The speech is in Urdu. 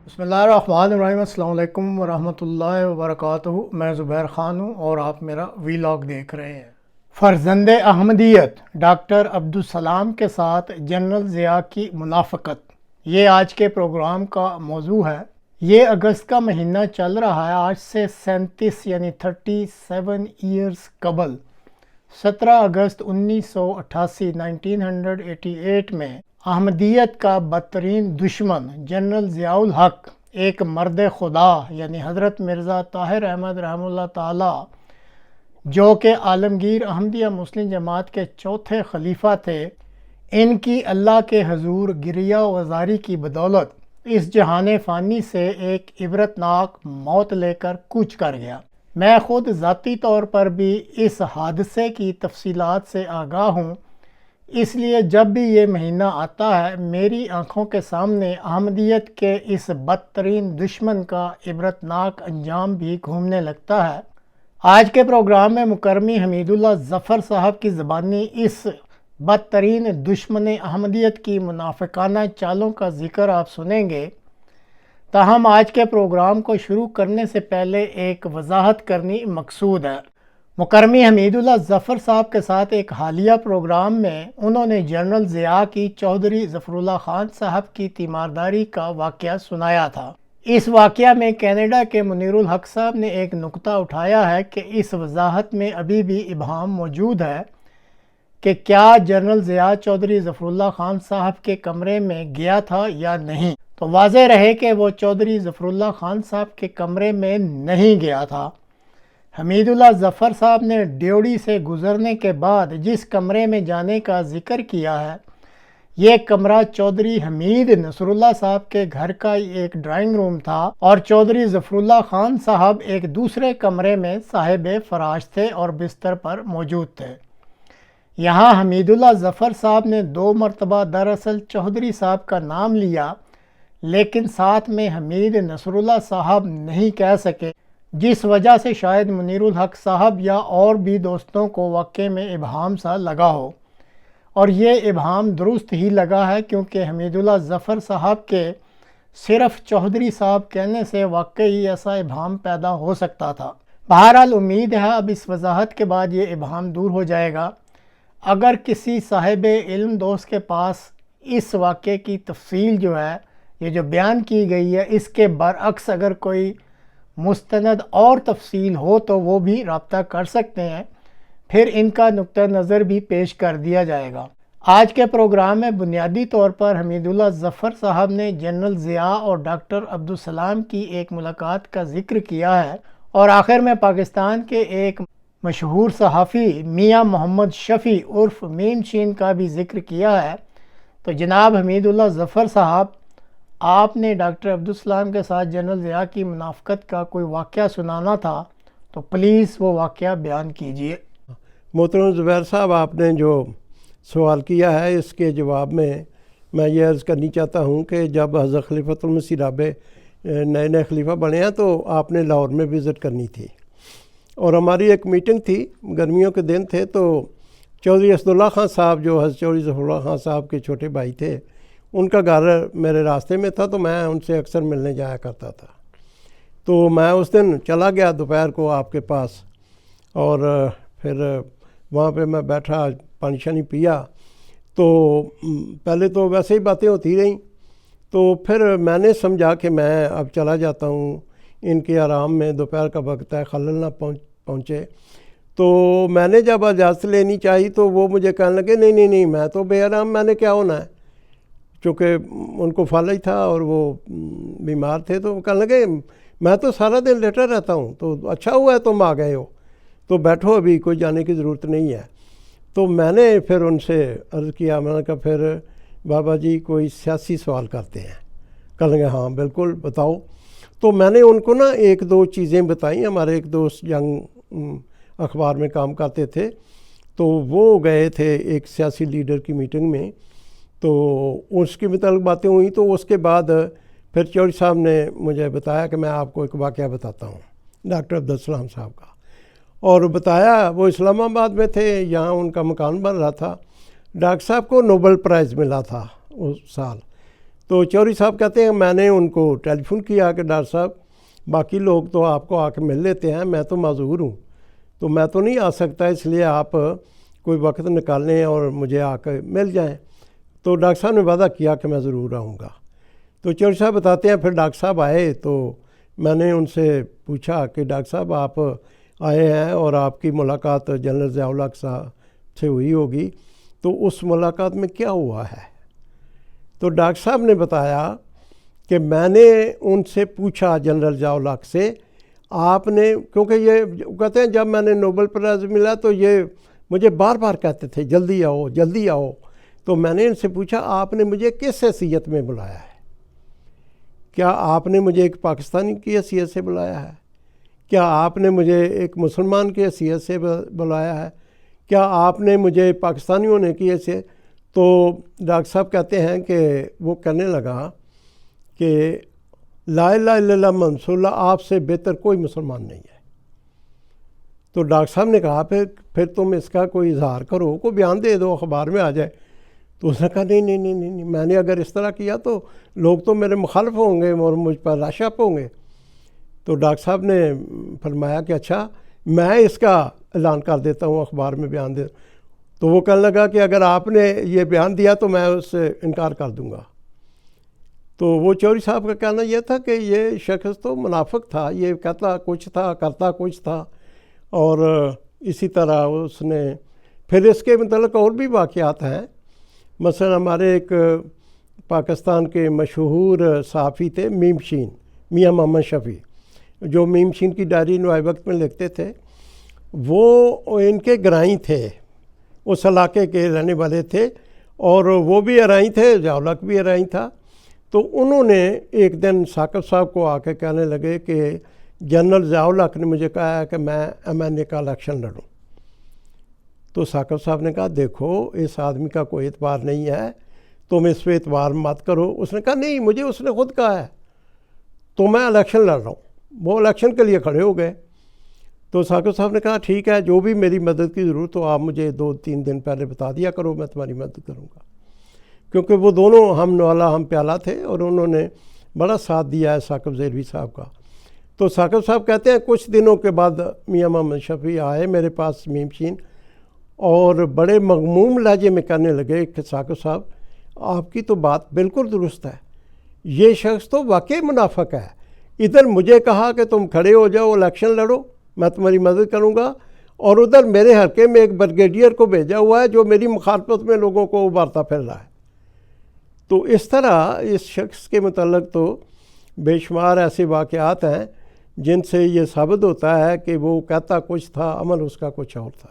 بسم اللہ الرحمن الرحیم۔ السلام علیکم ورحمۃ اللہ وبرکاتہ۔ میں زبیر خان ہوں اور آپ میرا ویلاگ دیکھ رہے ہیں۔ فرزند احمدیت ڈاکٹر عبدالسلام کے ساتھ جنرل ضیاء کی منافقت، یہ آج کے پروگرام کا موضوع ہے۔ یہ اگست کا مہینہ چل رہا ہے۔ آج سے 37 یعنی 37 ایئرز قبل 17 اگست 1988 1988 میں احمدیت کا بدترین دشمن جنرل ضیاء الحق، ایک مرد خدا یعنی حضرت مرزا طاہر احمد رحمہ اللہ تعالی، جو کہ عالمگیر احمدیہ مسلم جماعت کے چوتھے خلیفہ تھے، ان کی اللہ کے حضور گریہ وزاری کی بدولت اس جہان فانی سے ایک عبرتناک موت لے کر کوچ کر گیا۔ میں خود ذاتی طور پر بھی اس حادثے کی تفصیلات سے آگاہ ہوں، اس لیے جب بھی یہ مہینہ آتا ہے میری آنکھوں کے سامنے احمدیت کے اس بدترین دشمن کا عبرتناک انجام بھی گھومنے لگتا ہے۔ آج کے پروگرام میں مکرمی حمید اللہ ظفر صاحب کی زبانی اس بدترین دشمن احمدیت کی منافقانہ چالوں کا ذکر آپ سنیں گے۔ تاہم آج کے پروگرام کو شروع کرنے سے پہلے ایک وضاحت کرنی مقصود ہے۔ مکرمی حمید اللہ ظفر صاحب کے ساتھ ایک حالیہ پروگرام میں انہوں نے جنرل ضیاء کی چودھری ظفر اللہ خان صاحب کی تیمارداری کا واقعہ سنایا تھا۔ اس واقعہ میں کینیڈا کے منیر الحق صاحب نے ایک نقطہ اٹھایا ہے کہ اس وضاحت میں ابھی بھی ابہام موجود ہے کہ کیا جنرل ضیاء چودھری ظفر اللہ خان صاحب کے کمرے میں گیا تھا یا نہیں۔ تو واضح رہے کہ وہ چودھری ظفر اللہ خان صاحب کے کمرے میں نہیں گیا تھا۔ حمید اللہ ظفر صاحب نے ڈیوڑی سے گزرنے کے بعد جس کمرے میں جانے کا ذکر کیا ہے، یہ کمرہ چودھری حمید نصر اللہ صاحب کے گھر کا ایک ڈرائنگ روم تھا اور چودھری ظفر اللہ خان صاحب ایک دوسرے کمرے میں صاحب فراش تھے اور بستر پر موجود تھے۔ یہاں حمید اللہ ظفر صاحب نے 2 مرتبہ دراصل چودھری صاحب کا نام لیا، لیکن ساتھ میں حمید نصر اللہ صاحب نہیں کہہ سکے، جس وجہ سے شاید منیر الحق صاحب یا اور بھی دوستوں کو واقعے میں ابہام سا لگا ہو، اور یہ ابہام درست ہی لگا ہے کیونکہ حمید اللہ ظفر صاحب کے صرف چودھری صاحب کہنے سے واقعی ایسا ابہام پیدا ہو سکتا تھا۔ بہرحال امید ہے اب اس وضاحت کے بعد یہ ابہام دور ہو جائے گا۔ اگر کسی صاحب علم دوست کے پاس اس واقعے کی تفصیل جو ہے، یہ جو بیان کی گئی ہے، اس کے برعکس اگر کوئی مستند اور تفصیل ہو تو وہ بھی رابطہ کر سکتے ہیں، پھر ان کا نقطہ نظر بھی پیش کر دیا جائے گا۔ آج کے پروگرام میں بنیادی طور پر حمید اللہ ظفر صاحب نے جنرل ضیاء اور ڈاکٹر عبدالسلام کی ایک ملاقات کا ذکر کیا ہے، اور آخر میں پاکستان کے ایک مشہور صحافی میاں محمد شفیع عرف میم شین کا بھی ذکر کیا ہے۔ تو جناب حمید اللہ ظفر صاحب، آپ نے ڈاکٹر عبدالسلام کے ساتھ جنرل ضیاء کی منافقت کا کوئی واقعہ سنانا تھا، تو پلیز وہ واقعہ بیان کیجئے۔ محترم زبیر صاحب، آپ نے جو سوال کیا ہے اس کے جواب میں میں یہ عرض کرنی چاہتا ہوں کہ جب حضرت خلیفۃ المسیح رابع نئے خلیفہ بنے ہیں تو آپ نے لاہور میں وزٹ کرنی تھی، اور ہماری ایک میٹنگ تھی، گرمیوں کے دن تھے، تو چودھری اسداللہ خان صاحب جو حضرت چودھری ظفر اللہ خان صاحب کے چھوٹے بھائی تھے، ان کا گھر میرے راستے میں تھا، تو میں ان سے اکثر ملنے جایا کرتا تھا۔ تو میں اس دن چلا گیا دوپہر کو آپ کے پاس، اور پھر وہاں پہ میں بیٹھا، پانی شانی پیا، تو پہلے تو ویسے ہی باتیں ہوتی رہیں، تو پھر میں نے سمجھا کہ میں اب چلا جاتا ہوں، ان کے آرام میں دوپہر کا وقت ہے، خلل نہ پہنچے۔ تو میں نے جب اجازت لینی چاہی تو وہ مجھے کہنے لگے نہیں میں تو بے آرام، میں نے کیا ہونا ہے، چونکہ ان کو فالج تھا اور وہ بیمار تھے، تو وہ کہنے لگے میں تو سارا دن لیٹا رہتا ہوں، تو اچھا ہوا ہے تم آ گئے ہو، تو بیٹھو، ابھی کوئی جانے کی ضرورت نہیں ہے۔ تو میں نے پھر ان سے عرض کیا، میں نے کہا پھر بابا جی کوئی سیاسی سوال کرتے ہیں؟ کہنے لگے ہاں بالکل بتاؤ۔ تو میں نے ان کو نا 1-2 چیزیں بتائیں۔ ہمارے ایک دوست ینگ اخبار میں کام کرتے تھے، تو وہ گئے تھے ایک سیاسی لیڈر کی میٹنگ میں، تو اس کے متعلق باتیں ہوئیں۔ تو اس کے بعد پھر چودھری صاحب نے مجھے بتایا کہ میں آپ کو ایک واقعہ بتاتا ہوں ڈاکٹر عبدالسلام صاحب کا، اور بتایا وہ اسلام آباد میں تھے، یہاں ان کا مکان بن رہا تھا۔ ڈاکٹر صاحب کو نوبل پرائز ملا تھا اس سال، تو چودھری صاحب کہتے ہیں میں نے ان کو ٹیلی فون کیا کہ ڈاکٹر صاحب باقی لوگ تو آپ کو آ کے مل لیتے ہیں، میں تو معذور ہوں، تو میں تو نہیں آ سکتا، اس لیے آپ کوئی وقت نکالیں اور مجھے آ کے مل جائیں۔ تو ڈاکٹر صاحب نے وعدہ کیا کہ میں ضرور آؤں گا۔ تو چودھری صاحب بتاتے ہیں پھر ڈاکٹر صاحب آئے تو میں نے ان سے پوچھا کہ ڈاکٹر صاحب آپ آئے ہیں اور آپ کی ملاقات جنرل ضیاء الحق صاحب سے ہوئی ہوگی، تو اس ملاقات میں کیا ہوا ہے؟ تو ڈاکٹر صاحب نے بتایا کہ میں نے ان سے پوچھا جنرل ضیاء الحق سے، آپ نے، کیونکہ یہ کہتے ہیں جب میں نے نوبل پرائز ملا تو یہ مجھے بار بار کہتے تھے جلدی آؤ جلدی آؤ، تو میں نے ان سے پوچھا آپ نے مجھے کس حیثیت میں بلایا ہے؟ کیا آپ نے مجھے ایک پاکستانی کی حیثیت سے بلایا ہے؟ کیا آپ نے مجھے ایک مسلمان کی حیثیت سے بلایا ہے؟ کیا آپ نے مجھے پاکستانی ہونے کی حیثیت؟ تو ڈاکٹر صاحب کہتے ہیں کہ وہ کہنے لگا کہ لا الہ الا اللہ محمد رسول اللہ، آپ سے بہتر کوئی مسلمان نہیں ہے۔ تو ڈاکٹر صاحب نے کہا پھر تم اس کا کوئی اظہار کرو، کوئی بیان دے دو، اخبار میں آ جائے۔ تو اس نے کہا نہیں، میں نے اگر اس طرح کیا تو لوگ تو میرے مخالف ہوں گے اور مجھ پر رش اپ ہوں گے۔ تو ڈاکٹر صاحب نے فرمایا کہ اچھا میں اس کا اعلان کر دیتا ہوں، اخبار میں بیان دے۔ تو وہ کہنے لگا کہ اگر آپ نے یہ بیان دیا تو میں اس سے انکار کر دوں گا۔ تو وہ چودھری صاحب کا کہنا یہ تھا کہ یہ شخص تو منافق تھا، یہ کہتا کچھ تھا کرتا کچھ تھا، اور اسی طرح اس نے پھر اس کے متعلق اور بھی واقعات ہیں۔ مثلا ہمارے ایک پاکستان کے مشہور صحافی تھے میم شین، میاں محمد شفیع، جو میم شین کی ڈائری نوائے وقت میں لکھتے تھے، وہ ان کے گرائیں تھے، اس علاقے کے رہنے والے تھے، اور وہ بھی ارائیں تھے، ضیاء الحق بھی ارائیں تھا۔ تو انہوں نے ایک دن ثاقب صاحب کو آ کے کہنے لگے کہ جنرل ضیاء الحق نے مجھے کہا ہے کہ میں MNA کا الیکشن لڑوں۔ تو ثاقب صاحب نے کہا دیکھو اس آدمی کا کوئی اعتبار نہیں ہے، تم اس پہ اعتبار مت کرو۔ اس نے کہا نہیں، مجھے اس نے خود کہا ہے تو میں الیکشن لڑ رہا ہوں۔ وہ الیکشن کے لیے کھڑے ہو گئے۔ تو ثاقب صاحب نے کہا ٹھیک ہے، جو بھی میری مدد کی ضرورت ہو آپ مجھے 2-3 دن پہلے بتا دیا کرو، میں تمہاری مدد کروں گا۔ کیونکہ وہ دونوں ہم نوالا ہم پیالہ تھے اور انہوں نے بڑا ساتھ دیا ہے ثاقب ذیلوی صاحب کا۔ تو ثاقب صاحب کہتے ہیں کچھ دنوں کے بعد میاں محمد شفیع آئے میرے پاس میم شین، اور بڑے مغموم لہجے میں کہنے لگے کہ ثاقب صاحب آپ کی تو بات بالکل درست ہے، یہ شخص تو واقعی منافق ہے، ادھر مجھے کہا کہ تم کھڑے ہو جاؤ الیکشن لڑو میں تمہاری مدد کروں گا، اور ادھر میرے حلقے میں ایک بریگیڈیئر کو بھیجا ہوا ہے جو میری مخالفت میں لوگوں کو ابھارتا پھر رہا ہے۔ تو اس طرح اس شخص کے متعلق تو بے شمار ایسے واقعات ہیں جن سے یہ ثابت ہوتا ہے کہ وہ کہتا کچھ تھا، عمل اس کا کچھ اور تھا۔